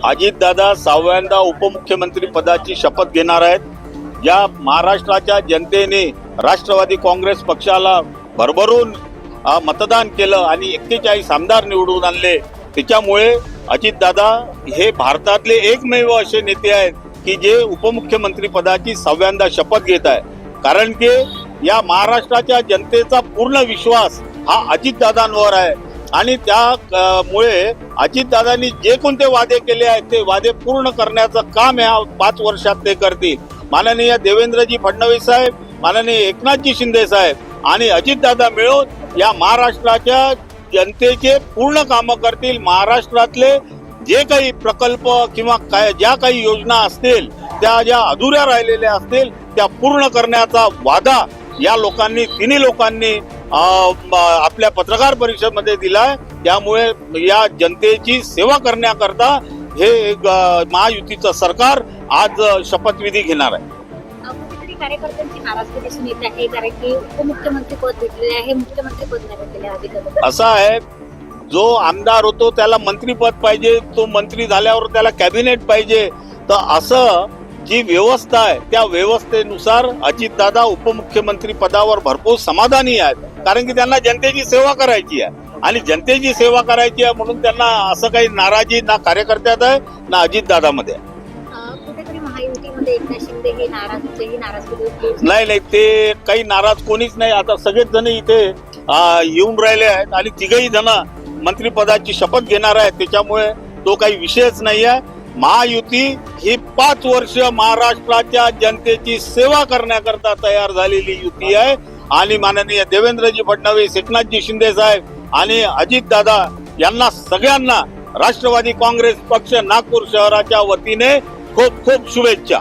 अजितदादा 6व्यांदा उपमुख्यमंत्री पदाची शपथ घेणार आहेत. या महाराष्ट्राच्या जनतेने राष्ट्रवादी काँग्रेस पक्षाला भरभरून मतदान केलं आणि 41 आमदार निवडून आणले. त्याच्यामुळे अजितदादा हे भारतातले एकमेव असे नेते आहेत की जे उपमुख्यमंत्री पदाची 6व्यांदा शपथ घेत आहे. कारण की या महाराष्ट्राच्या जनतेचा पूर्ण विश्वास हा अजितदादांवर आहे आणि त्यामुळे अजितदादांनी जे कोणते वादे केले आहेत ते वादे पूर्ण करण्याचं काम या 5 वर्षात ते करतील. माननीय देवेंद्रजी फडणवीस साहेब, माननीय एकनाथजी शिंदे साहेब आणि अजितदादा मिळून या महाराष्ट्राच्या जनतेचे पूर्ण कामं करतील. महाराष्ट्रातले जे काही प्रकल्प किंवा ज्या काही योजना असतील त्या ज्या अधुऱ्या राहिलेल्या असतील त्या पूर्ण करण्याचा वादा या लोकांनी, तिन्ही लोकांनी आपल्या पत्रकार परिषदेमध्ये दिलाय. त्यामुळे या जनतेची सेवा करण्याकरता हे महायुतीचं सरकार आज शपथविधी घेणार आहे. कुठेतरी कार्यकर्त्यांची नाराजगी दिसून येत आहे कारण की उपमुख्यमंत्री पद भेटलेले आहे, मुख्यमंत्री पद नाही भेटलेले अधिकारी. असं आहे, जो आमदार होतो त्याला मंत्रीपद पाहिजे, तो मंत्री झाल्यावर त्याला कॅबिनेट पाहिजे. तर असं जी व्यवस्था आहे त्या व्यवस्थेनुसार अजितदादा उपमुख्यमंत्री पदावर भरपूर समाधानी आहेत. कारण की त्यांना जनतेची सेवा करायची आहे आणि जनतेची सेवा करायची आहे म्हणून त्यांना असं काही नाराजी ना कार्यकर्त्यात आहे ना अजितदादामध्ये आहे. कुठेतरी महायुतीमध्ये एकनाथ शिंदे हे नाराजगी नाही, ते काही नाराज कोणीच नाही. आता सगळेच जण इथे येऊन राहिले आहेत आणि तिघही जण मंत्रिपदाची शपथ घेणार आहेत. त्याच्यामुळे तो काही विषयच नाही आहे. महायुती ही 5 वर्ष महाराष्ट्राच्या जनतेची सेवा करण्याकरता तयार झालेली युती आहे आणि माननीय देवेंद्रजी फडणवीस, एकनाथजी शिंदे साहेब आणि अजितदादा यांना सगळ्यांना राष्ट्रवादी काँग्रेस पक्ष नागपूर शहराच्या वतीने खूप खूप शुभेच्छा.